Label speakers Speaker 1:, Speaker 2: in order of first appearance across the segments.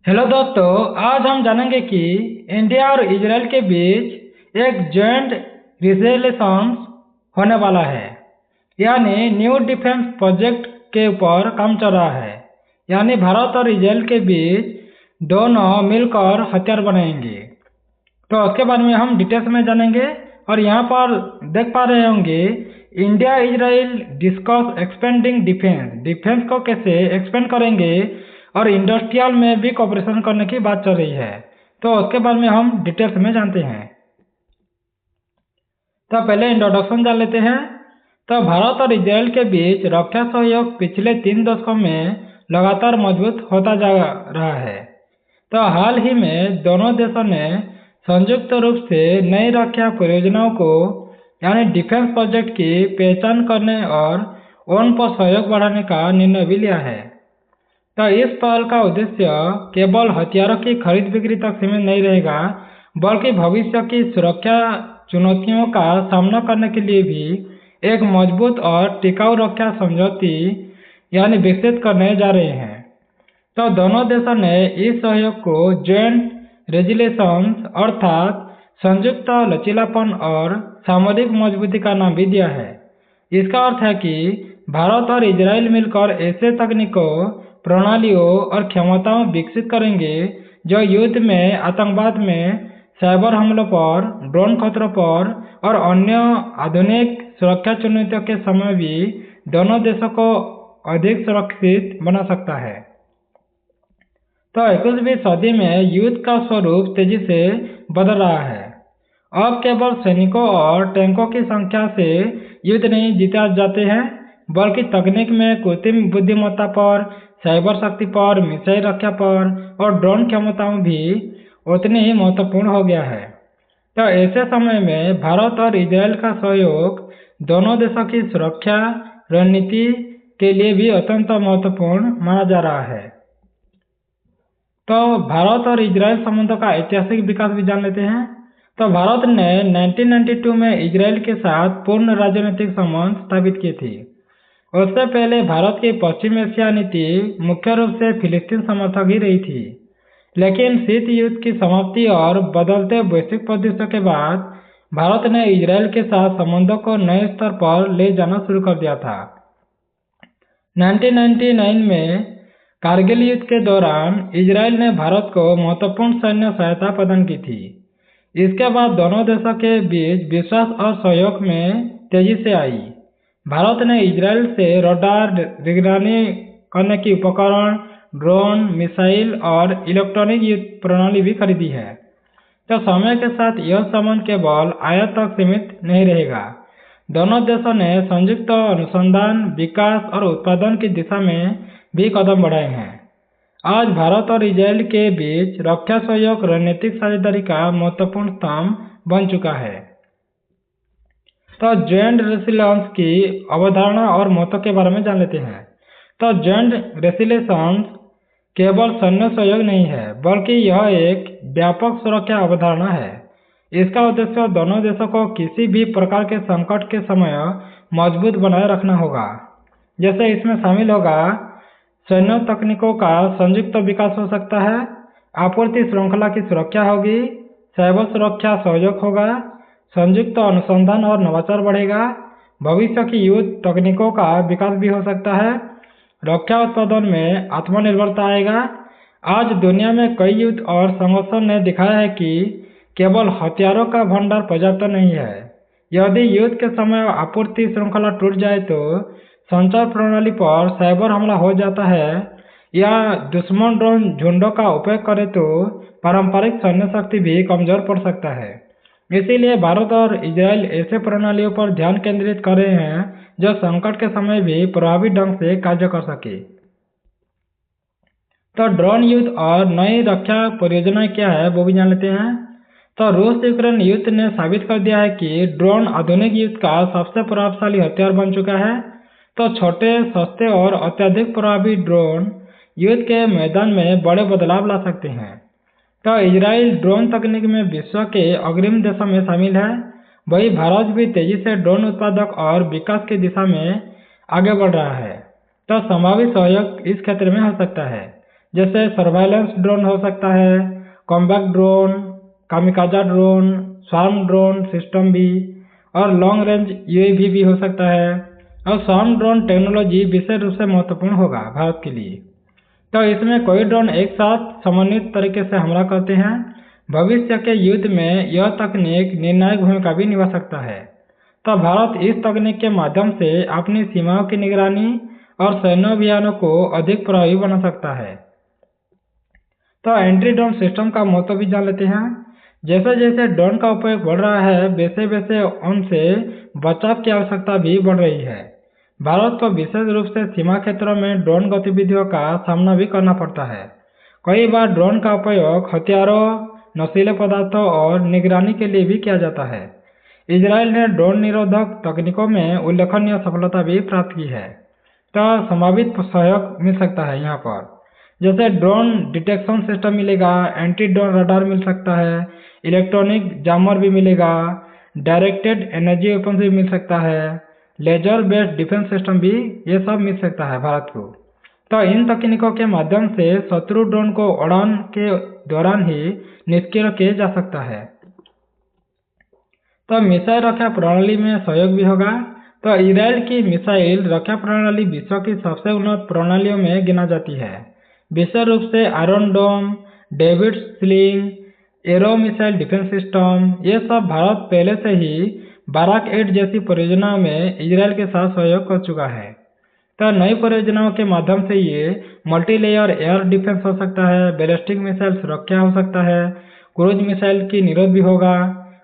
Speaker 1: Hello दोस्तों, आज हम जानेंगे कि इंडिया और इजराइल के बीच एक जॉइंट रिजोल्यूशन होने वाला है। यानी न्यू डिफेंस प्रोजेक्ट के ऊपर काम चल रहा है। यानी भारत और इजराइल के बीच दोनों मिलकर हथियार बनाएंगे। तो उसके बारे में हम डिटेल्स में जानेंगे। और यहाँ पर देख पा रहे होंगे, India Israel discuss expanding defence. Defence को कैसे एक्सपेंड करेंगे और इंडस्ट्रियल में भी कॉपरेशन करने की बात चल रही है। तो उसके बारे में हम डिटेल्स में जानते हैं। तो पहले इंट्रोडक्शन जान लेते हैं। तो भारत और इजराइल के बीच रक्षा सहयोग पिछले 3 दशकों में लगातार मजबूत होता जा रहा है। तो हाल ही में दोनों देशों ने संयुक्त रूप से नई रक्षा परियोजनाओं को यानी डिफेंस प्रोजेक्ट की पहचान करने और उन पर सहयोग बढ़ाने का निर्णय भी लिया है। तो इस पहल का उद्देश्य केवल हथियारों की खरीद बिक्री तक सीमित नहीं रहेगा, बल्कि भविष्य की सुरक्षा चुनौतियों का सामना करने के लिए भी एक मजबूत और टिकाऊ रक्षा समझौती यानी विकसित करने जा रहे हैं। तो दोनों देशों ने इस सहयोग को जॉइंट रेजुलेशंस अर्थात संयुक्त लचीलापन और सामरिक मजबूती का नाम भी दिया है। इसका अर्थ है कि भारत और इजराइल मिलकर ऐसे तकनीकों, प्रणालियों और क्षमताओं विकसित करेंगे जो युद्ध में, आतंकवाद में, साइबर हमलों पर, ड्रोन खतरों पर और अन्य आधुनिक सुरक्षा चुनौतियों के समय भी दोनों देशों को अधिक सुरक्षित बना सकता है। तो 21वीं सदी में युद्ध का स्वरूप तेजी से बदल रहा है। अब केवल सैनिकों और टैंकों की संख्या से युद्ध नहीं जीते जाते हैं, बल्कि तकनीक में कृत्रिम बुद्धिमत्ता पर, साइबर शक्ति पर, मिसाइल रक्षा पर और ड्रोन क्षमताओं भी उतनी ही महत्वपूर्ण हो गया है। तो ऐसे समय में भारत और इजराइल का सहयोग दोनों देशों की सुरक्षा रणनीति के लिए भी अत्यंत महत्वपूर्ण माना जा रहा है। तो भारत और इजराइल संबंधों का ऐतिहासिक विकास भी जान लेते हैं। तो भारत ने 1992 में इजराइल के साथ पूर्ण राजनीतिक संबंध स्थापित किए थे। उससे पहले भारत की पश्चिम एशिया नीति मुख्य रूप से फिलिस्तीन समर्थक ही रही थी। लेकिन शीत युद्ध की समाप्ति और बदलते वैश्विक परिदृश्य के बाद भारत ने इजराइल के साथ संबंधों को नए स्तर पर ले जाना शुरू कर दिया था। 1999 में कारगिल युद्ध के दौरान इजराइल ने भारत को महत्वपूर्ण सैन्य सहायता प्रदान की थी। इसके बाद दोनों देशों के बीच विश्वास और सहयोग में तेजी से आई। भारत ने इजराइल से रडार, निगरानी करने की उपकरण, ड्रोन, मिसाइल और इलेक्ट्रॉनिक युद्ध प्रणाली भी खरीदी है। तो समय के साथ यह संबंध केवल आयात तक सीमित नहीं रहेगा। दोनों देशों ने संयुक्त अनुसंधान, विकास और उत्पादन की दिशा में भी कदम बढ़ाए हैं। आज भारत और इजराइल के बीच रक्षा सहयोग रणनीतिक साझेदारी का महत्वपूर्ण स्तंभ बन चुका है। तो जॉइंट रेजिलियंस की अवधारणा और महत्व के बारे में जान लेते हैं। तो जॉइंट रेजिलियंस केवल सैन्य सहयोग नहीं है, बल्कि यह एक व्यापक सुरक्षा अवधारणा है। इसका उद्देश्य दोनों देशों को किसी भी प्रकार के संकट के समय मजबूत बनाए रखना होगा। जैसे इसमें शामिल होगा सैन्य तकनीकों का संयुक्त विकास हो सकता है, आपूर्ति श्रृंखला की सुरक्षा होगी, साइबर सुरक्षा सहयोग होगा, संयुक्त अनुसंधान और नवाचार बढ़ेगा, भविष्य की युद्ध तकनीकों का विकास भी हो सकता है, रक्षा उत्पादन में आत्मनिर्भरता आएगा। आज दुनिया में कई युद्ध और संघर्षों ने दिखाया है कि केवल हथियारों का भंडार पर्याप्त नहीं है। यदि युद्ध के समय आपूर्ति श्रृंखला टूट जाए तो संचार प्रणाली पर साइबर हमला हो जाता है, या दुश्मन ड्रोन झुंडों का उपयोग करे तो पारंपरिक सैन्य शक्ति भी कमजोर पड़ सकता है। इसीलिए भारत और इजराइल ऐसे प्रणालियों पर ध्यान केंद्रित कर रहे हैं जो संकट के समय भी प्रभावी ढंग से कार्य कर सके। तो ड्रोन युद्ध और नई रक्षा परियोजनाएं क्या है वो भी जान लेते हैं। तो रूस यूक्रेन युद्ध ने साबित कर दिया है कि ड्रोन आधुनिक युद्ध का सबसे प्रभावशाली हथियार बन चुका है। तो छोटे, सस्ते और अत्यधिक प्रभावी ड्रोन युद्ध के मैदान में बड़े बदलाव ला सकते हैं। तो इजराइल ड्रोन तकनीक में विश्व के अग्रिम देशों में शामिल है। वही भारत भी तेजी से ड्रोन उत्पादक और विकास की दिशा में आगे बढ़ रहा है। तो संभावित सहयोग इस क्षेत्र में हो सकता है, जैसे सर्वाइलेंस ड्रोन हो सकता है, combat drone, kamikaze drone, swarm drone system भी, और लॉन्ग रेंज यूएवी भी हो सकता है। और स्वार्म ड्रोन टेक्नोलॉजी विशेष रूप से महत्वपूर्ण होगा भारत के लिए। तो इसमें कई ड्रोन एक साथ समन्वित तरीके से हमला करते हैं। भविष्य के युद्ध में यह तकनीक निर्णायक भूमिका भी निभा सकता है। तो भारत इस तकनीक के माध्यम से अपनी सीमाओं की निगरानी और सैन्य अभियानों को अधिक प्रभावी बना सकता है। तो एंटी ड्रोन सिस्टम का महत्व भी जान लेते हैं। जैसे जैसे ड्रोन का उपयोग बढ़ रहा है, वैसे वैसे उनसे बचाव की आवश्यकता भी बढ़ रही है। भारत को विशेष रूप से सीमा क्षेत्रों में ड्रोन गतिविधियों का सामना भी करना पड़ता है। कई बार ड्रोन का उपयोग हथियारों, नशीले पदार्थों और निगरानी के लिए भी किया जाता है। इजराइल ने ड्रोन निरोधक तकनीकों में उल्लेखनीय सफलता भी प्राप्त की है। तो संभावित सहयोग मिल सकता है यहाँ पर, जैसे ड्रोन डिटेक्शन सिस्टम मिलेगा, एंटी ड्रोन रडार मिल सकता है, इलेक्ट्रॉनिक जामर भी मिलेगा, डायरेक्टेड एनर्जी वेपन भी मिल सकता है, लेजर बेस्ड डिफेंस सिस्टम भी, ये सब मिल सकता है भारत को। तो इन तकनीकों के माध्यम से शत्रु ड्रोन को उड़ान के दौरान ही निष्क्रिय किया जा सकता है। तो मिसाइल रक्षा प्रणाली में सहयोग भी होगा। तो इजराइल की मिसाइल रक्षा प्रणाली विश्व की सबसे उन्नत प्रणालियों में गिना जाती है। विशेष रूप से Iron Dome, David Sling, Arrow missile defence system, ये सब भारत पहले से ही बाराक 8 जैसी परियोजनाओं में इजराइल के साथ सहयोग कर चुका है। तो नई परियोजनाओं के माध्यम से ये मल्टी लेयर एयर डिफेंस हो सकता है, बैलिस्टिक मिसाइल सुरक्षा हो सकता है, क्रूज मिसाइल की निरोध भी होगा,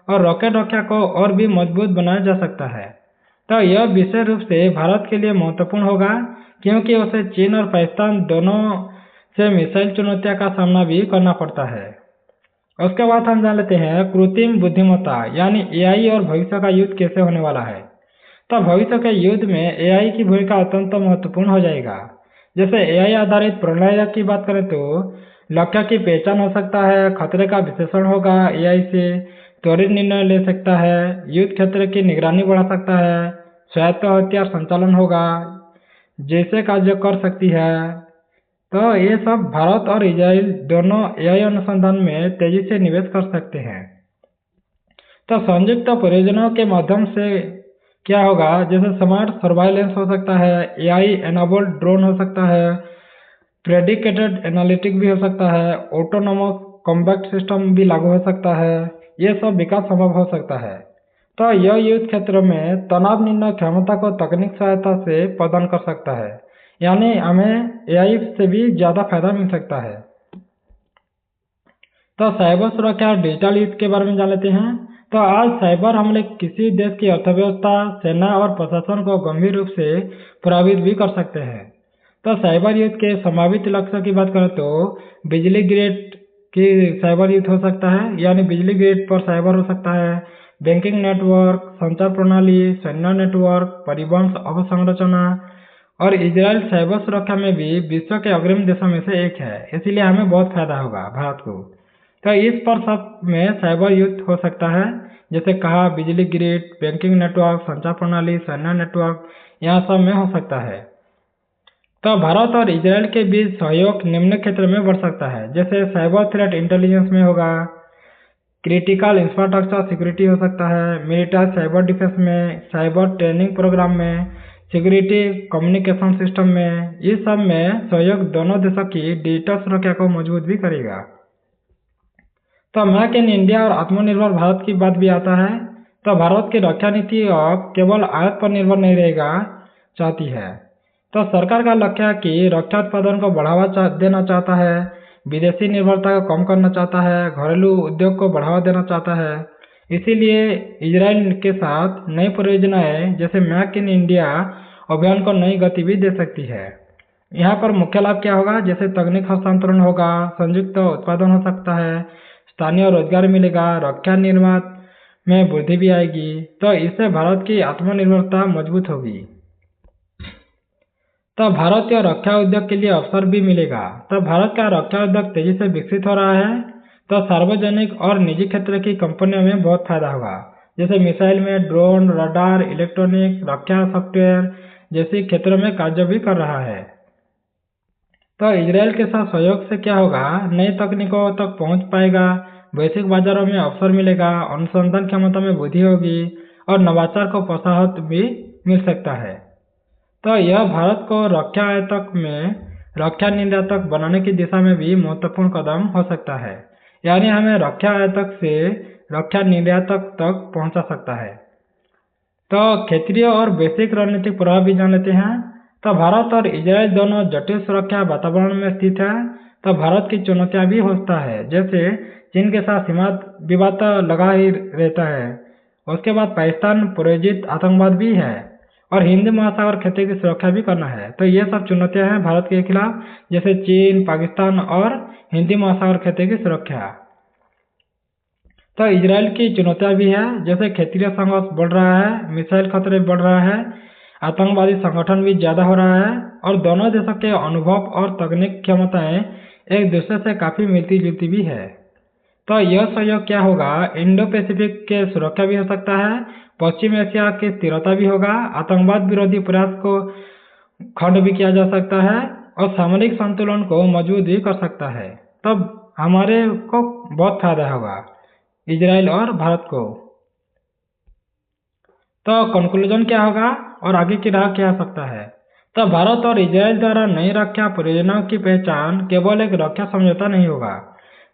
Speaker 1: और रॉकेट रक्षा को और भी मजबूत बनाया जा सकता है। तो यह विशेष रूप से भारत के लिए महत्वपूर्ण होगा, क्योंकि उसे चीन और पाकिस्तान दोनों से मिसाइल चुनौतियों का सामना भी करना पड़ता है। उसके बाद हम जान लेते हैं कृत्रिम बुद्धिमत्ता यानी एआई और भविष्य का युद्ध कैसे होने वाला है। तो भविष्य के युद्ध में एआई की भूमिका अत्यंत महत्वपूर्ण हो जाएगा। जैसे एआई आधारित प्रणाली की बात करें तो लक्ष्य की पहचान हो सकता है, खतरे का विश्लेषण होगा एआई से, त्वरित निर्णय ले सकता है, युद्ध क्षेत्र की निगरानी बढ़ा सकता है, स्वायत्त हथियार संचालन होगा, जैसे कार्य कर सकती है। तो ये सब भारत और इजराइल दोनों एआई अनुसंधान में तेजी से निवेश कर सकते हैं। तो संयुक्त परियोजनाओं के माध्यम से क्या होगा, जैसे स्मार्ट सर्वाइलेंस हो सकता है, एआई एनाबल्ड ड्रोन हो सकता है, प्रेडिकेटेड एनालिटिक भी हो सकता है, ऑटोनोमस कॉम्बैट सिस्टम भी लागू हो सकता है। ये सब विकास संभव हो सकता है। तो यह युद्ध क्षेत्र में तनाव निर्णय क्षमता को तकनीक सहायता से प्रदान कर सकता है, यानी हमें एआई से भी ज़्यादा फायदा मिल सकता है। तो साइबर सुरक्षा और डिजिटल युद्ध के बारे में जान लेते हैं। तो आज साइबर हमले किसी देश की अर्थव्यवस्था, सेना और प्रशासन को गंभीर रूप से प्रभावित भी कर सकते हैं। तो साइबर युद्ध के संभावित लक्ष्य की बात करें तो बिजली ग्रिड की साइबर युद्ध हो सकता है, यानी बिजली ग्रिड पर साइबर हो सकता है, बैंकिंग नेटवर्क, संचार प्रणाली, सैन्य नेटवर्क, परिवहन अवसंरचना, और इजराइल साइबर सुरक्षा में भी विश्व के अग्रणी देशों में से एक है, इसीलिए हमें बहुत फायदा होगा भारत को। तो इस पर सब में साइबर युद्ध हो सकता है, जैसे कहा बिजली ग्रिड, बैंकिंग नेटवर्क, संचार प्रणाली, सैन्य नेटवर्क, यहाँ सब में हो सकता है। तो भारत और इजराइल के बीच सहयोग निम्न क्षेत्र में बढ़ सकता है, जैसे साइबर थ्रेट इंटेलिजेंस में होगा, क्रिटिकल इंफ्रास्ट्रक्चर सिक्योरिटी हो सकता है, मिलिट्री साइबर डिफेंस में, साइबर ट्रेनिंग प्रोग्राम में, सिक्योरिटी कम्युनिकेशन सिस्टम में। इस सब में सहयोग दोनों देशों की डिजिटल सुरक्षा को मजबूत भी करेगा। तो मेक इन इंडिया और आत्मनिर्भर भारत की बात भी आता है। तो भारत की रक्षा नीति अब केवल आयात पर निर्भर नहीं रहेगा चाहती है। तो सरकार का लक्ष्य है कि रक्षा उत्पादन को बढ़ावा देना चाहता है, विदेशी निर्भरता को कम करना चाहता है, घरेलू उद्योग को बढ़ावा देना चाहता है। इसीलिए इजराइल के साथ नई परियोजनाएं जैसे मेक इन इंडिया अभियान को नई गति भी दे सकती है। यहाँ पर मुख्य लाभ क्या होगा, जैसे तकनीक हस्तांतरण होगा, संयुक्त उत्पादन हो सकता है, स्थानीय रोजगार मिलेगा, रक्षा निर्माण में वृद्धि भी आएगी। तो इससे भारत की आत्मनिर्भरता मजबूत होगी। तो भारतीय रक्षा उद्योग के लिए अवसर भी मिलेगा। तो भारत का रक्षा उद्योग तेजी से विकसित हो रहा है, तो सार्वजनिक और निजी क्षेत्र की कंपनियों में बहुत फायदा होगा, जैसे मिसाइल में ड्रोन, रडार, इलेक्ट्रॉनिक, रक्षा सॉफ्टवेयर जैसे क्षेत्रों में कार्य भी कर रहा है। तो इजराइल के साथ सहयोग से क्या होगा, नई तकनीकों तक पहुंच पाएगा, वैश्विक बाजारों में अवसर मिलेगा, अनुसंधान क्षमता में वृद्धि होगी और नवाचार को प्रोत्साहन भी मिल सकता है। तो यह भारत को रक्षा निर्यातक बनाने की दिशा में भी महत्वपूर्ण कदम हो सकता है, यानी हमें रक्षा आयातक से रक्षा निर्यातक तक पहुंचा सकता है। तो क्षेत्रीय और वैश्विक रणनीतिक प्रभाव भी जान लेते हैं। तो भारत और इजराइल दोनों जटिल सुरक्षा वातावरण में स्थित है। तो भारत की चुनौतियां भी होता है, जैसे चीन के साथ सीमा विवाद तो लगा ही रहता है। उसके बाद पाकिस्तान प्रायोजित आतंकवाद भी है और हिंद महासागर क्षेत्र की सुरक्षा भी करना है। तो ये सब चुनौतियां हैं भारत के खिलाफ, जैसे चीन, पाकिस्तान और हिंदी महासागर क्षेत्र की सुरक्षा। तो इजराइल की चुनौतियां भी है, जैसे क्षेत्रीय संघर्ष बढ़ रहा है, मिसाइल खतरे बढ़ रहा है, आतंकवादी संगठन भी ज्यादा हो रहा है और दोनों देशों के अनुभव और तकनीक क्षमताएं एक दूसरे से काफी मिलती जुलती भी है। तो यह सहयोग क्या होगा, इंडो पैसिफिक के सुरक्षा भी हो सकता है, पश्चिम एशिया की स्थिरता भी होगा, आतंकवाद विरोधी प्रयास को खंड भी किया जा सकता है और सामरिक संतुलन को मजबूत भी कर सकता है। तब हमारे को बहुत फायदा होगा, इजराइल और भारत को। तो कंक्लूजन क्या होगा और आगे की राह क्या हो सकता है। तो भारत और इजराइल द्वारा नई रक्षा परियोजनाओं की पहचान केवल एक रक्षा समझौता नहीं होगा,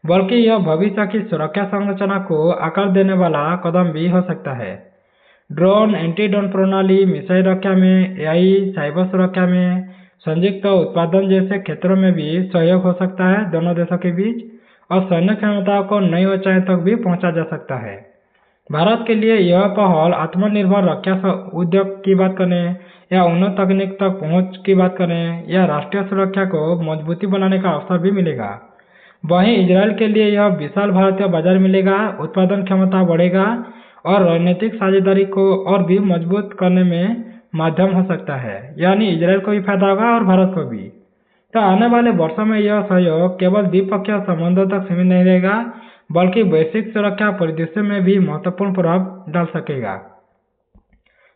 Speaker 1: बल्कि यह भविष्य की सुरक्षा संरचना को आकार देने वाला कदम भी हो सकता है। ड्रोन, एंटी ड्रोन प्रणाली, मिसाइल रक्षा में एआई, साइबर सुरक्षा में संयुक्त उत्पादन जैसे क्षेत्रों में भी सहयोग हो सकता है दोनों देशों के बीच, और सैन्य क्षमताओं को नई ऊंचाई तक भी पहुंचा जा सकता है। भारत के लिए यह पहल आत्मनिर्भर रक्षा उद्योग की बात करें या उन्नत तकनीक तक पहुंच की बात करें या राष्ट्रीय सुरक्षा को मजबूती बनाने का अवसर भी मिलेगा। वहीं इजराइल के लिए यह विशाल भारतीय बाजार मिलेगा, उत्पादन क्षमता बढ़ेगा और रणनीतिक साझेदारी को और भी मजबूत करने में माध्यम हो सकता है, यानी इजराइल को भी फायदा होगा और भारत को भी। तो आने वाले वर्षों में यह सहयोग केवल द्विपक्षीय संबंधों तक सीमित नहीं रहेगा, बल्कि वैश्विक सुरक्षा परिदृश्य में भी महत्वपूर्ण प्रभाव डाल सकेगा।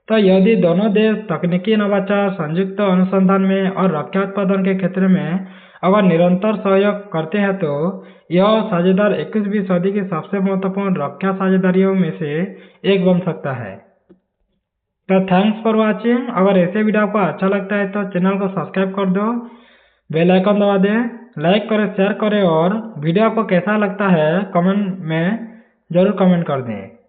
Speaker 1: तो यदि दोनों देश तकनीकी नवाचार, संयुक्त अनुसंधान में और रक्षा उत्पादन के क्षेत्र में अगर निरंतर सहयोग करते हैं, तो यह साझेदार 21वीं सदी की सबसे महत्वपूर्ण रक्षा साझेदारियों में से एक बन सकता है। तो थैंक्स फॉर वॉचिंग। अगर ऐसे वीडियो आपको अच्छा लगता है तो चैनल को सब्सक्राइब कर दो, बेल आइकन दबा दें, लाइक करें, शेयर करें और वीडियो आपको कैसा लगता है कमेंट में जरूर कमेंट कर दें।